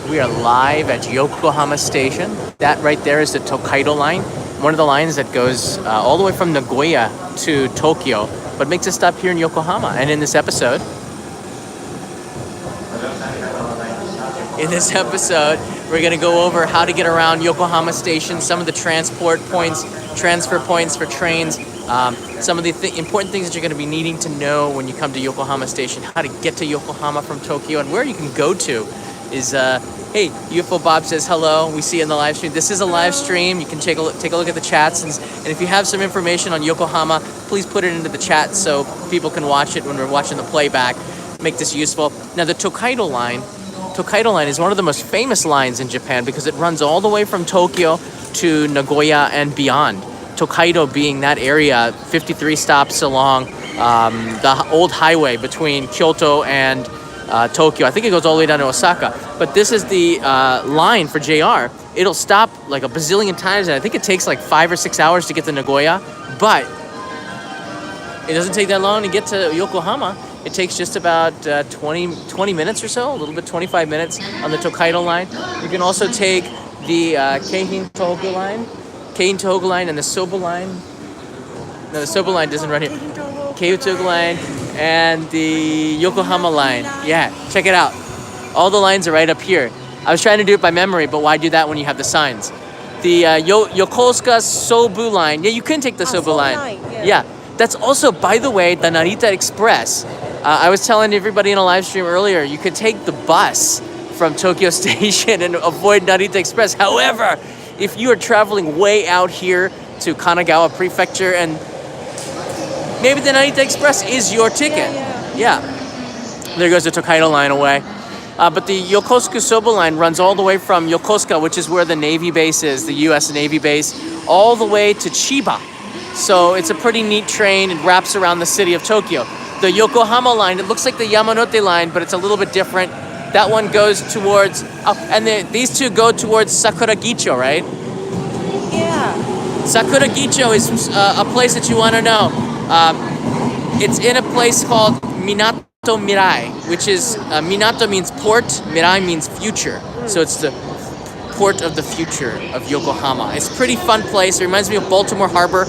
We are live at Yokohama Station. That right there is the Tokaido line, one of the lines that goes all the way from Nagoya to Tokyo, but makes a stop here in Yokohama. And in this episode, we're going to go over how to get around Yokohama Station, some of the transfer points for trains, some of the important things that you're going to be needing to know when you come to Yokohama Station, how to get to Yokohama from Tokyo, and where you can go to is, hey, UFO Bob says hello. We see you in the live stream. This is a live stream. You can take a look at the chats, and if you have some information on Yokohama, please put it into the chat so people can watch it when we're watching the playback. Make this useful. Now, the Tokaido line is one of the most famous lines in Japan because it runs all the way from Tokyo to Nagoya and beyond. Tokaido being that area, 53 stops along the old highway between Kyoto and Tokyo. I think it goes all the way down to Osaka. But this is the line for JR. It'll stop like a bazillion times, and I think it takes like 5 or 6 hours to get to Nagoya. But it doesn't take that long to get to Yokohama. It takes just about 20 minutes or so, a little bit, 25 minutes on the Tokaido line. You can also take the Keihin Tohoku line and the Soba line. No, the Soba line doesn't run here. Keihin Tohoku line and the Yokohama line. Yeah, check it out. All the lines are right up here. I was trying to do it by memory, but why do that when you have the signs? The Yokosuka Sobu line. Yeah, you can take the Sobu line. Yeah. That's also, by the way, the Narita Express. I was telling everybody in a live stream earlier, you could take the bus from Tokyo Station and avoid Narita Express. However, if you are traveling way out here to Kanagawa Prefecture, and maybe the Narita Express is your ticket. Yeah. There goes the Tokaido line away. But the Yokosuka Soba line runs all the way from Yokosuka, which is where the Navy base is, the U.S. Navy base, all the way to Chiba. So it's a pretty neat train. It wraps around the city of Tokyo. The Yokohama line, it looks like the Yamanote line, but it's a little bit different. That one goes towards, these two go towards Sakuragicho, right? Yeah. Sakuragicho is a place that you want to know. It's in a place called minatomirai, which is, minato means port, mirai means future. So it's the port of the future of Yokohama. It's a pretty fun place. It reminds me of Baltimore Harbor.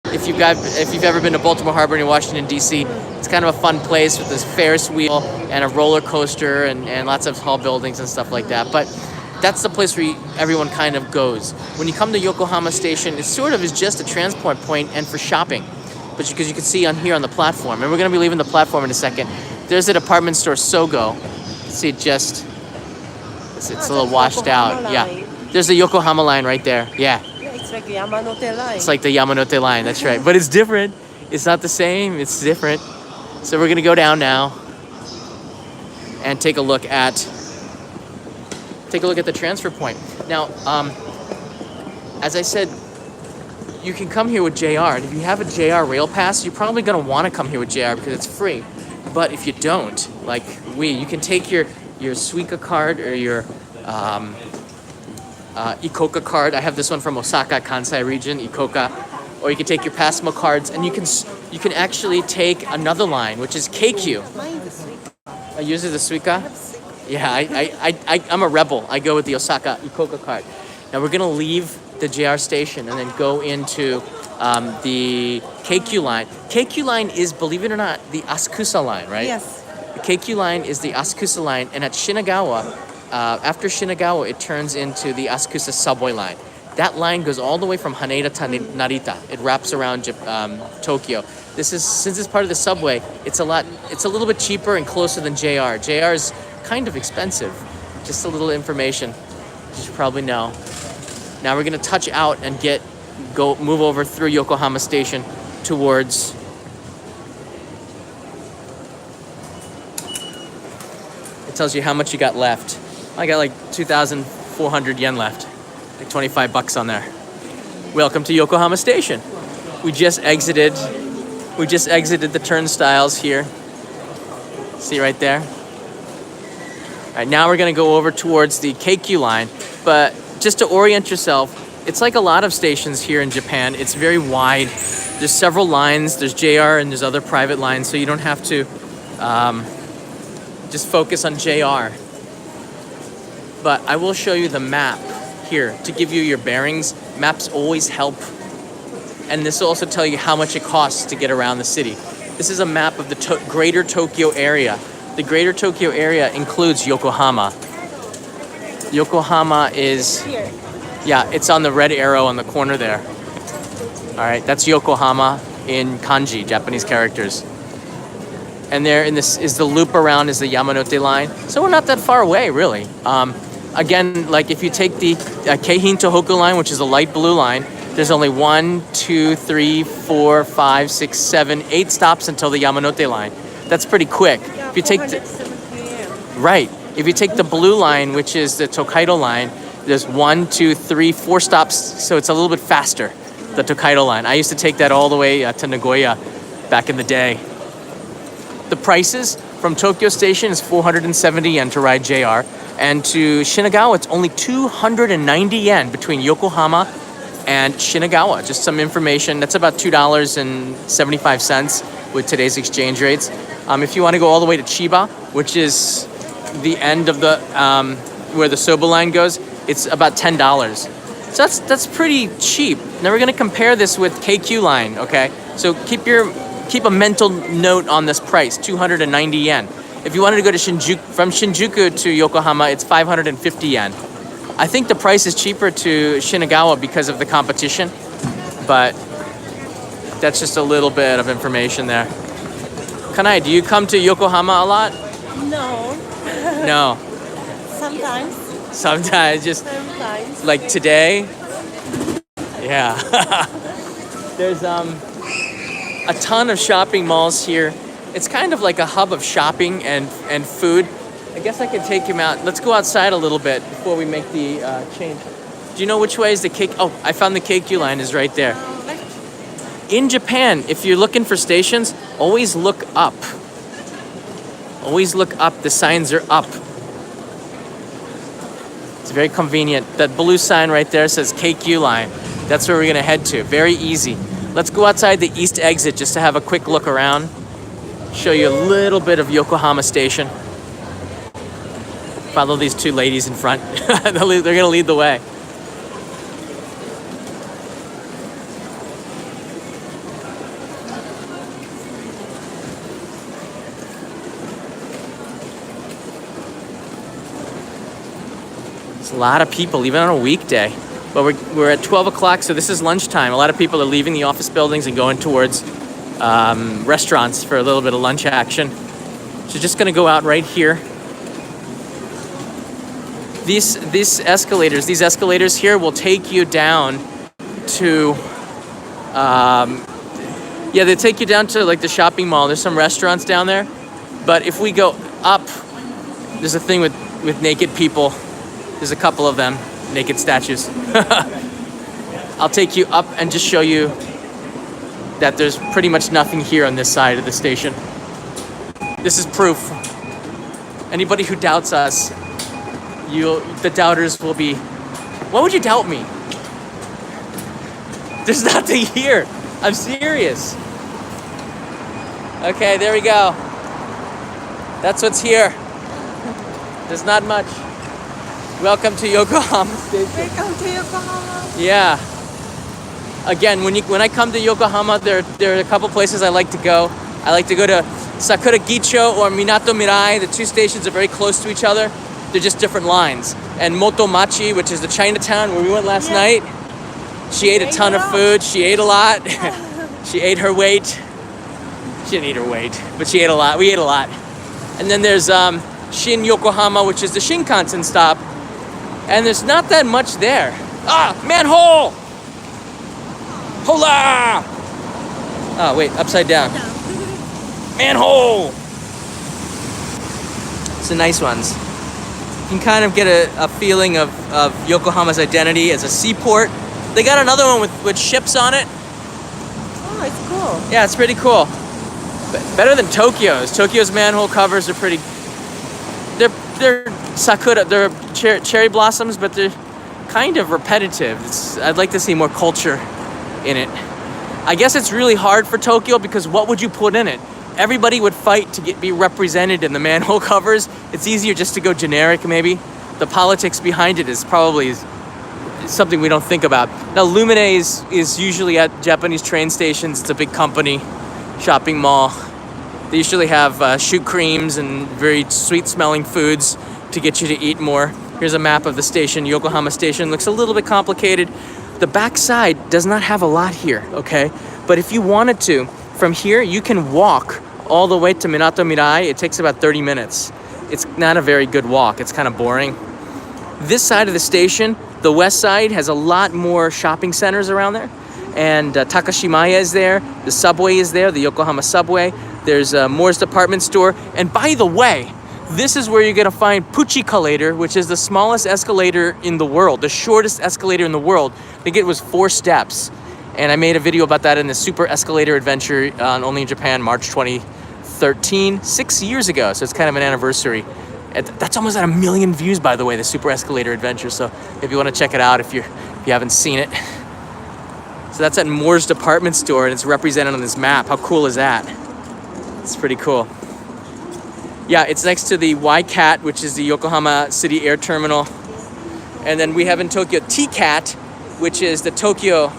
If you've ever been to Baltimore Harbor in Washington, D.C., it's kind of a fun place with this Ferris wheel and a roller coaster and lots of tall buildings and stuff like that. But that's the place where everyone kind of goes. When you come to Yokohama Station, it sort of is just a transport point and for shopping. But because you can see on here on the platform, and we're going to be leaving the platform in a second, there's a department store, Sogo. See, it's a little washed out. Yeah. There's the Yokohama line right there. Yeah. It's like the Yamanote line. It's like the Yamanote line, that's right. But it's different. It's not the same, it's different. So we're gonna go down now and take a look at the transfer point. Now, as I said, you can come here with JR, and if you have a JR rail pass, you're probably gonna wanna come here with JR because it's free. But if you don't, like you can take your Suica card or your Ikoka card. I have this one from Osaka, Kansai region, Ikoka. Or you can take your Passmo cards, and you can actually take another line, which is KEIKYU. I use the Suica. Yeah, I'm a rebel. I go with the Osaka Ikoka card. Now we're gonna leave the JR station and then go into the KEIKYU line. KEIKYU line is, believe it or not, the Asakusa line, right? Yes. The KEIKYU line is the Asakusa line, and at Shinagawa, after Shinagawa, it turns into the Asakusa subway line. That line goes all the way from Haneda to Narita. It wraps around Tokyo. Since it's part of the subway, it's a little bit cheaper and closer than JR. JR is kind of expensive. Just a little information you should probably know. Now we're gonna touch out and move over through Yokohama Station towards. It tells you how much you got left. I got like 2,400 yen left, like 25 bucks on there. Welcome to Yokohama Station. We just exited the turnstiles here. See right there? All right, now we're gonna go over towards the KEIKYU line, but just to orient yourself, it's like a lot of stations here in Japan. It's very wide. There's several lines. There's JR and there's other private lines, so you don't have to just focus on JR. but I will show you the map here to give you your bearings. Maps always help. And this will also tell you how much it costs to get around the city. This is a map of the greater Tokyo area. The greater Tokyo area includes Yokohama. Yokohama is, Here. yeah, it's on the red arrow on the corner there. All right, that's Yokohama in kanji, Japanese characters. And there in this is the loop around is the Yamanote line. So we're not that far away, really. Again, like if you take the Keihin Tohoku line, which is a light blue line, there's only 1, 2, 3, 4, 5, 6, 7, 8 stops until the Yamanote line. That's pretty quick. Yeah, If you take 470 yen. right, if you take the blue line, which is the Tokaido line, there's 1, 2, 3, 4 stops, so it's a little bit faster. The Tokaido line. I used to take that all the way to Nagoya back in the day. The prices from Tokyo Station is 470 yen to ride JR, and to Shinagawa it's only 290 yen between Yokohama and Shinagawa. Just some information. That's about $2.75 with today's exchange rates. If you want to go all the way to Chiba, which is the end of the where the Soba line goes, it's about $10. So that's pretty cheap. Now we're gonna compare this with KEIKYU line, okay? So keep a mental note on this price, 290 yen. If you wanted to go to from Shinjuku to Yokohama, it's 550 yen. I think the price is cheaper to Shinagawa because of the competition, but that's just a little bit of information there. Kanai, do you come to Yokohama a lot? No. No. Sometimes. Sometimes, just Sometimes. like today. Yeah. There's a ton of shopping malls here. It's kind of like a hub of shopping and food. I guess I could take him out. Let's go outside a little bit before we make the change. Do you know which way is the cake? Oh, I found the KEIKYU line is right there. In Japan, if you're looking for stations, always look up. Always look up. The signs are up. It's very convenient. That blue sign right there says KEIKYU line. That's where we're gonna head to. Very easy. Let's go outside the east exit just to have a quick look around. Show you a little bit of Yokohama Station. Follow these two ladies in front. They're gonna lead the way. It's a lot of people, even on a weekday. But we're at 12 o'clock, so this is lunchtime. A lot of people are leaving the office buildings and going towards restaurants for a little bit of lunch action. So just gonna go out right here. These escalators here will take you down to, they take you down to like the shopping mall. There's some restaurants down there. But if we go up, there's a thing with naked people. There's a couple of them, naked statues. I'll take you up and just show you that there's pretty much nothing here on this side of the station. This is proof. Anybody who doubts us, the doubters will be, why would you doubt me? There's nothing here. I'm serious. Okay, there we go. That's what's here. There's not much. Welcome to Yokohama Station. Welcome to Yokohama. Yeah. Again, when I come to Yokohama, there are a couple places I like to go. I like to go to Sakura Gicho or Minatomirai. The two stations are very close to each other. They're just different lines. And Motomachi, which is the Chinatown where we went last night. She ate a ton of food. She ate a lot. She ate her weight. She didn't eat her weight, but she ate a lot. We ate a lot. And then there's Shin Yokohama, which is the Shinkansen stop. And there's not that much there. Ah, manhole! Hola! Oh, wait, upside down. Manhole! It's the nice ones. You can kind of get a feeling of Yokohama's identity as a seaport. They got another one with ships on it. Oh, it's cool. Yeah, it's pretty cool. Better than Tokyo's. Tokyo's manhole covers are pretty... They're sakura, they're cherry blossoms, but they're kind of repetitive. I'd like to see more culture in it. I guess it's really hard for Tokyo because what would you put in it? Everybody would fight to be represented in the manhole covers. It's easier just to go generic maybe. the politics behind it is probably something we don't think about. Now, Lumine is usually at Japanese train stations. It's a big company, shopping mall. They usually have shoe creams and very sweet-smelling foods to get you to eat more. Here's a map of the station. Yokohama Station looks a little bit complicated. The back side does not have a lot here, okay? But if you wanted to, from here, you can walk all the way to Minatomirai. It takes about 30 minutes. It's not a very good walk. It's kind of boring. This side of the station, the west side, has a lot more shopping centers around there. And Takashimaya is there. The subway is there, the Yokohama subway. There's Moore's department store. And by the way, this is where you're gonna find Puchikalator, which is the smallest escalator in the world, the shortest escalator in the world. I think it was 4 steps. And I made a video about that in the Super Escalator Adventure on Only in Japan, March 2013, 6 years ago. So it's kind of an anniversary. That's almost at 1 million views, by the way, the Super Escalator Adventure. So if you want to check it out, if you haven't seen it. So that's at Moore's department store, and it's represented on this map. How cool is that? It's pretty cool. Yeah, it's next to the YCAT, which is the Yokohama City Air Terminal. And then we have in Tokyo TCAT, which is the Tokyo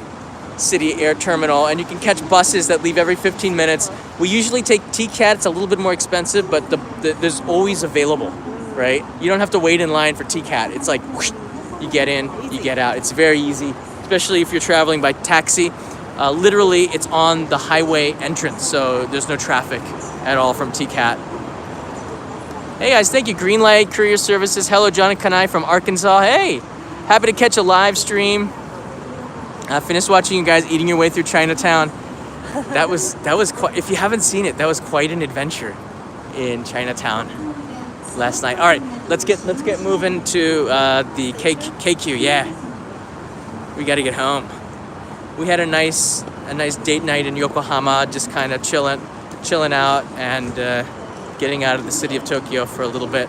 City Air Terminal. And you can catch buses that leave every 15 minutes. We usually take TCAT. It's a little bit more expensive, but there's always available, right? You don't have to wait in line for TCAT. It's like, whoosh, you get in, you get out. It's very easy, especially if you're traveling by taxi. Literally, it's on the highway entrance, so there's no traffic at all from TCAT. Hey guys, thank you. Greenlight Courier Services. Hello, John and Kanai from Arkansas. Hey, happy to catch a live stream. I finished watching you guys eating your way through Chinatown. That was quite, if you haven't seen it, that was quite an adventure in Chinatown last night. All right, let's get moving to the KEIKYU. Yeah, we got to get home. We had a nice date night in Yokohama, just kind of chilling out and getting out of the city of Tokyo for a little bit.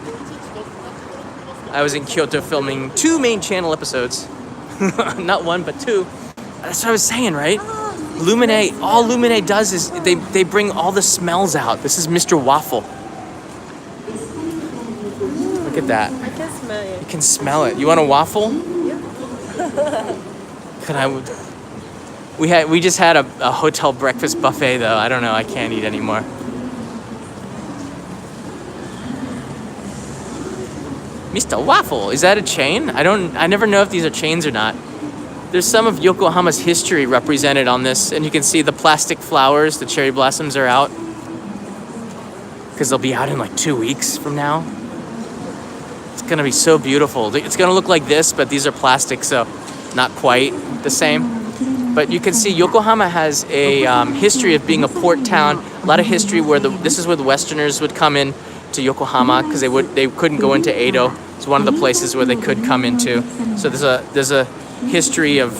I was in Kyoto filming 2 main channel episodes. Not 1, but 2. That's what I was saying, right? Lumine, all Lumine does is they bring all the smells out. This is Mr. Waffle. Look at that. I can smell it. You can smell it. You want a waffle? Yeah. We just had a hotel breakfast buffet though. I don't know. I can't eat anymore. Mr. Waffle, is that a chain? I never know if these are chains or not. There's some of Yokohama's history represented on this, and you can see the plastic flowers, the cherry blossoms are out. Because they'll be out in like 2 weeks from now. It's gonna be so beautiful. It's gonna look like this, but these are plastic, so not quite the same. But you can see Yokohama has a history of being a port town. A lot of history where this is where the Westerners would come in to Yokohama because they couldn't go into Edo. It's one of the places where they could come into. So there's a history of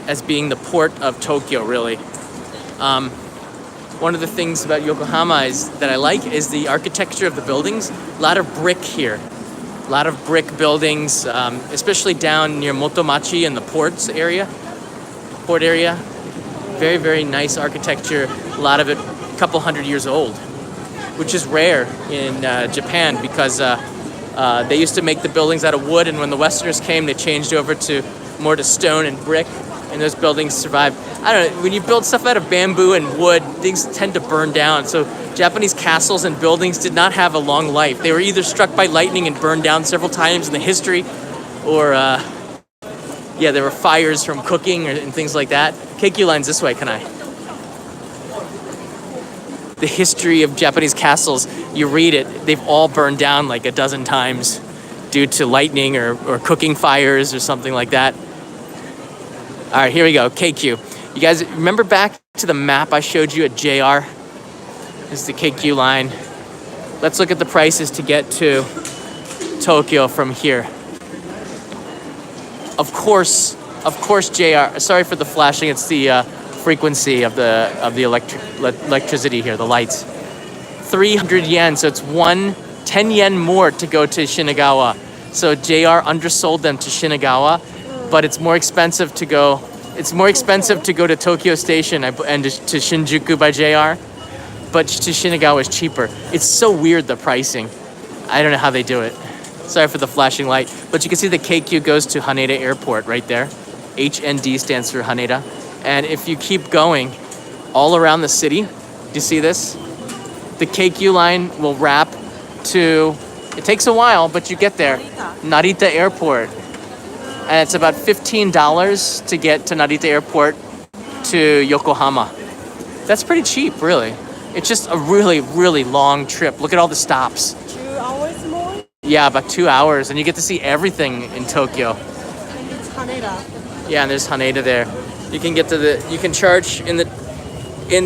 as being the port of Tokyo, really. One of the things about Yokohama that I like is the architecture of the buildings. A lot of brick here. A lot of brick buildings, especially down near Motomachi in the port area. Very, very nice architecture. A lot of it a couple hundred years old, which is rare in Japan because they used to make the buildings out of wood, and when the Westerners came, they changed over to more to stone and brick, and those buildings survived. I don't know, when you build stuff out of bamboo and wood, things tend to burn down. So Japanese castles and buildings did not have a long life. They were either struck by lightning and burned down several times in the history, or there were fires from cooking and things like that. KEIKYU line's this way, can I? The history of Japanese castles, you read it, they've all burned down like a dozen times due to lightning or cooking fires or something like that. All right, here we go, KEIKYU. You guys remember back to the map I showed you at JR? This is the KEIKYU line. Let's look at the prices to get to Tokyo from here. Of course, JR, sorry for the flashing, it's the frequency of the electricity here, the lights. 300 yen, so it's 10 yen more to go to Shinagawa. So JR undersold them to Shinagawa, but it's more expensive to go to Tokyo Station and to Shinjuku by JR, but to Shinagawa is cheaper. It's so weird, the pricing. I don't know how they do it. Sorry for the flashing light, but you can see the KEIKYU goes to Haneda Airport right there. HND stands for Haneda. And if you keep going all around the city, do you see this? The KEIKYU line will wrap to, it takes a while, but you get there. Narita Airport. And it's about $15 to get to Narita Airport to Yokohama. That's pretty cheap, really. It's just a really, really long trip. Look at all the stops. 2 hours more? Yeah, about 2 hours, and you get to see everything in Tokyo. And it's Haneda. Yeah, and there's Haneda there. You can get to you can charge in the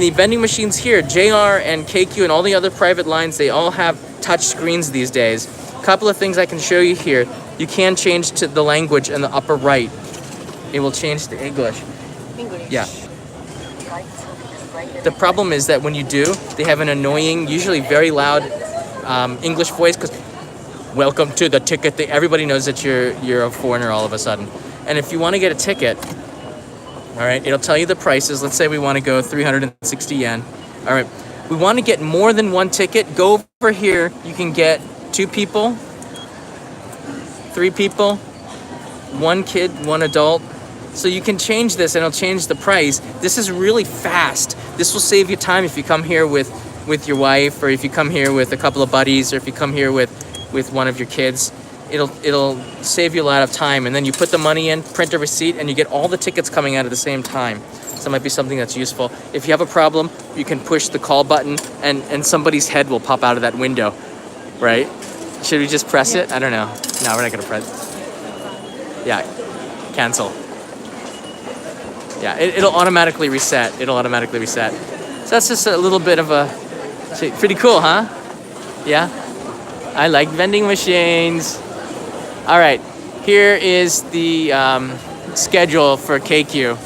vending machines here. JR and KEIKYU and all the other private lines, they all have touch screens these days. A couple of things I can show you here. You can change to the language in the upper right. It will change to English. English. Yeah. The problem is that when you do, they have an annoying, usually very loud English voice, because welcome to the ticket. Everybody knows that you're a foreigner all of a sudden. And if you want to get a ticket, all right, it'll tell you the prices. Let's say we want to go 360 yen. All right, we want to get more than one ticket. Go over here. You can get 2 people, 3 people, 1 kid, 1 adult. So you can change this and it'll change the price. This is really fast. This will save you time if you come here with your wife, or if you come here with a couple of buddies, or if you come here with one of your kids. It'll save you a lot of time. And then you put the money in, print a receipt, and you get all the tickets coming out at the same time. So it might be something that's useful. If you have a problem, you can push the call button and somebody's head will pop out of that window, right? Should we just press it? I don't know. No, we're not gonna press. Yeah, cancel. Yeah, it'll automatically reset. It'll automatically reset. So that's just a little bit of a, pretty cool, huh? Yeah? I like vending machines. All right, here is the schedule for KEIKYU.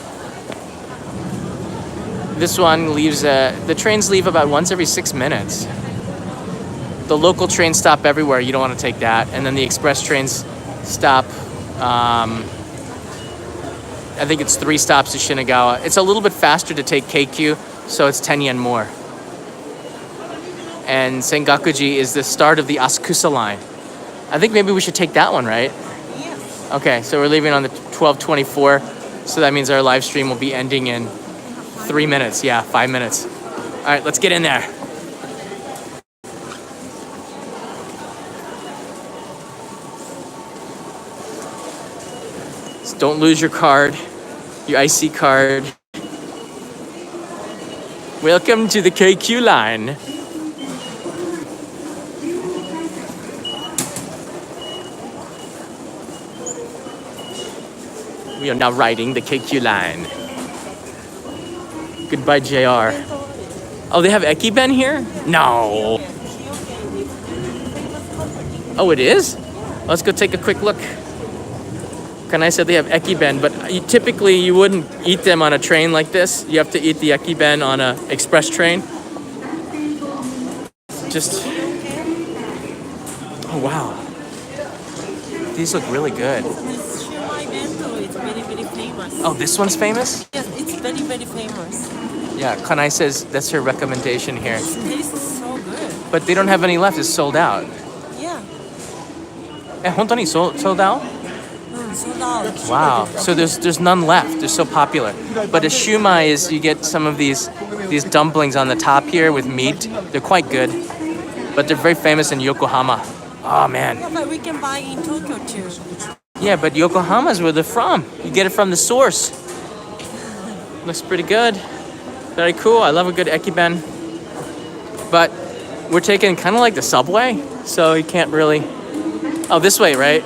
This one leaves, the trains leave about once every 6 minutes. The local trains stop everywhere. You don't want to take that. And then the express trains stop, I think it's 3 stops to Shinagawa. It's a little bit faster to take KEIKYU, so it's 10 yen more. And Sengakuji is the start of the Asakusa line. I think maybe we should take that one, right? Yes. Okay, so we're leaving on the 12:24, so that means our live stream will be ending in 3 minutes. Yeah, 5 minutes. All right, let's get in there. So don't lose your card, your IC card. Welcome to the KEIKYU line. We are now riding the KEIKYU line. Goodbye, JR. Oh, they have Ekiben here? No. Oh, it is? Let's go take a quick look. Kanai said they have Ekiben, but typically you wouldn't eat them on a train like this. You have to eat the Ekiben on an express train. Just... Oh, wow. These look really good. This shumai bento is very, very famous. Oh, this one's famous? Yes, it's very, very famous. Yeah, Kanai says that's her recommendation here. It tastes so good. But they don't have any left. It's sold out. Yeah. 本当に sold out? Sold out. Wow. So there's none left. They're so popular. But a shumai is you get some of these dumplings on the top here with meat. They're quite good. But they're very famous in Yokohama. Oh man. Yeah, but we can buy in Tokyo too. Yeah, but Yokohama's where they're from. You get it from the source. Looks pretty good. Very cool. I love a good ekiben. But we're taking kind of like the subway, so you can't really... Oh, this way, right?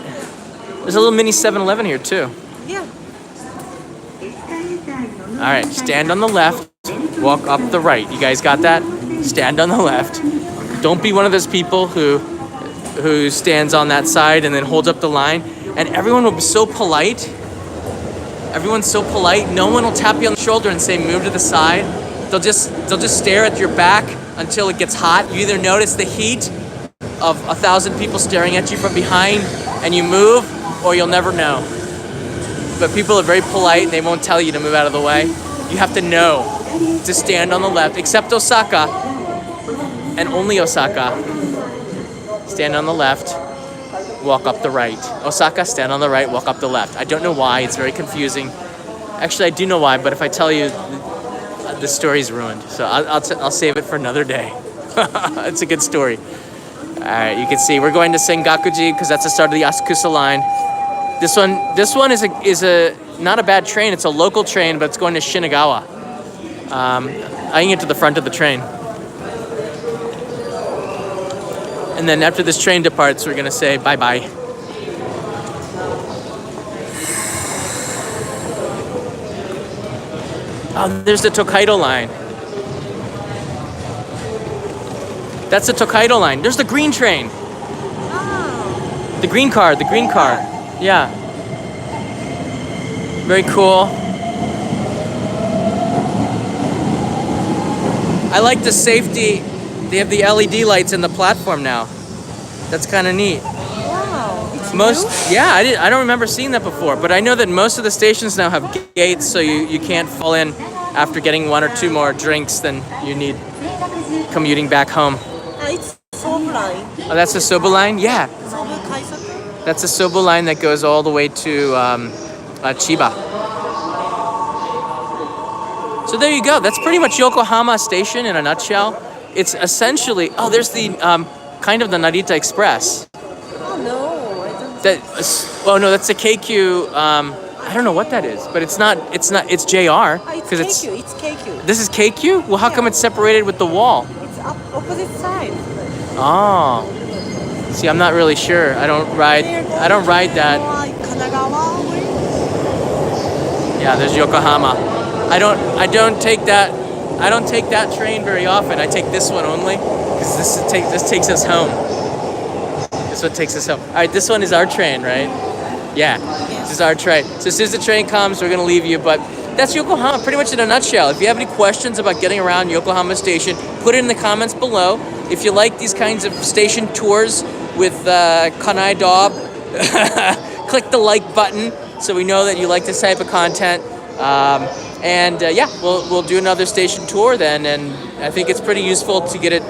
There's a little mini 7-Eleven here too. Yeah. All right, stand on the left, walk up the right. You guys got that? Stand on the left. Don't be one of those people who stands on that side and then holds up the line. And everyone will be so polite. Everyone's so polite. No one will tap you on the shoulder and say, move to the side. They'll just stare at your back until it gets hot. You either notice the heat of 1,000 people staring at you from behind and you move, or you'll never know. But people are very polite and they won't tell you to move out of the way. You have to know to stand on the left, except Osaka, and only Osaka. stand on the left, walk up the right. Osaka, stand on the right, walk up the left. I don't know why. It's very confusing. Actually, I do know why, but if I tell you, the story's ruined. So I'll save it for another day. It's a good story. All right, you can see we're going to Sengakuji because that's the start of the Asakusa line. This one is a not a bad train. It's a local train, but it's going to Shinagawa. I can get to the front of the train. And then after this train departs, we're gonna say bye-bye. Oh, there's the Tokaido line. That's the Tokaido line. There's the green train. Oh. The green car. Yeah. Very cool. I like the safety. They have the LED lights in the platform now. That's kind of neat. Wow. It's Most, new? yeah, I don't remember seeing that before, but I know that most of the stations now have gates, so you can't fall in after getting one or two more drinks than you need commuting back home. It's Sobu line. Oh, that's the Sobu line? Yeah. Sobu Kaisaku. That's the Sobu line that goes all the way to Chiba. So there you go. That's pretty much Yokohama Station in a nutshell. It's essentially, oh, there's the kind of the Narita Express. Oh no, I don't. That's the KEIKYU. I don't know what that is, but it's not. It's JR It's KEIKYU. It's KEIKYU. This is KEIKYU. Well, how come it's separated with the wall? It's opposite side. Oh, see, I'm not really sure. I don't ride that. Kanagawa way? Yeah, there's Yokohama. I don't take that train very often. I take this one only because this takes us home. This one takes us home. All right, this one is our train, right? Yeah, this is our train. So as soon as the train comes, we're gonna leave you. But that's Yokohama, pretty much in a nutshell. If you have any questions about getting around Yokohama Station, put it in the comments below. If you like these kinds of station tours with Kanai Daub, click the like button so we know that you like this type of content. We'll do another station tour then, and I think it's pretty useful to get it.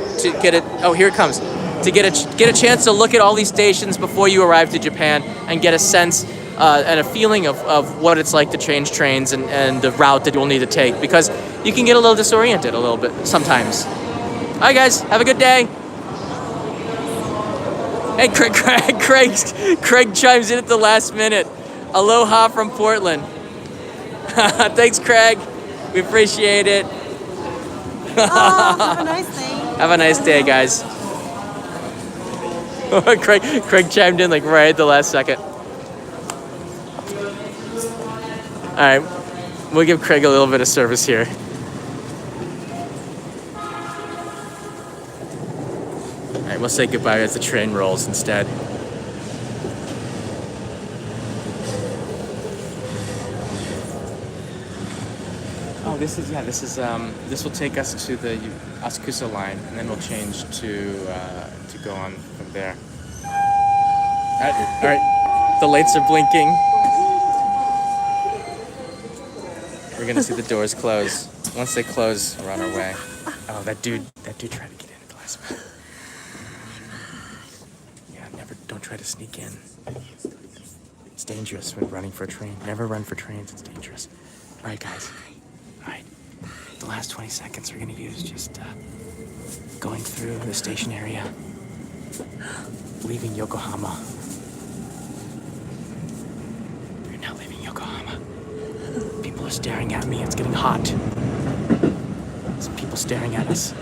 Oh, here it comes. To get a chance to look at all these stations before you arrive to Japan and get a sense and a feeling of what it's like to change trains and the route that you'll need to take, because you can get a little disoriented a little bit sometimes. All right, guys, have a good day. Hey, Craig chimes in at the last minute. Aloha from Portland. Thanks, Craig. We appreciate it. Have a nice day. Have a nice day, guys. Craig chimed in like right at the last second. All right, we'll give Craig a little bit of service here. All right, we'll say goodbye as the train rolls instead. Oh, this will take us to the Asakusa line, and then we'll change to go on from there. All right, the lights are blinking. We're gonna see the doors close. Once they close, we're on our way. Oh, that dude tried to get in at the last minute. Yeah, don't try to sneak in. It's dangerous when running for a train. Never run for trains, it's dangerous. All right, guys. All right, the last 20 seconds we're gonna use just going through the station area, leaving Yokohama. We're now leaving Yokohama. People are staring at me. It's getting hot. Some people staring at us.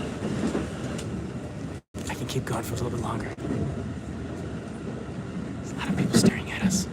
I can keep going for a little bit longer. There's a lot of people staring at us.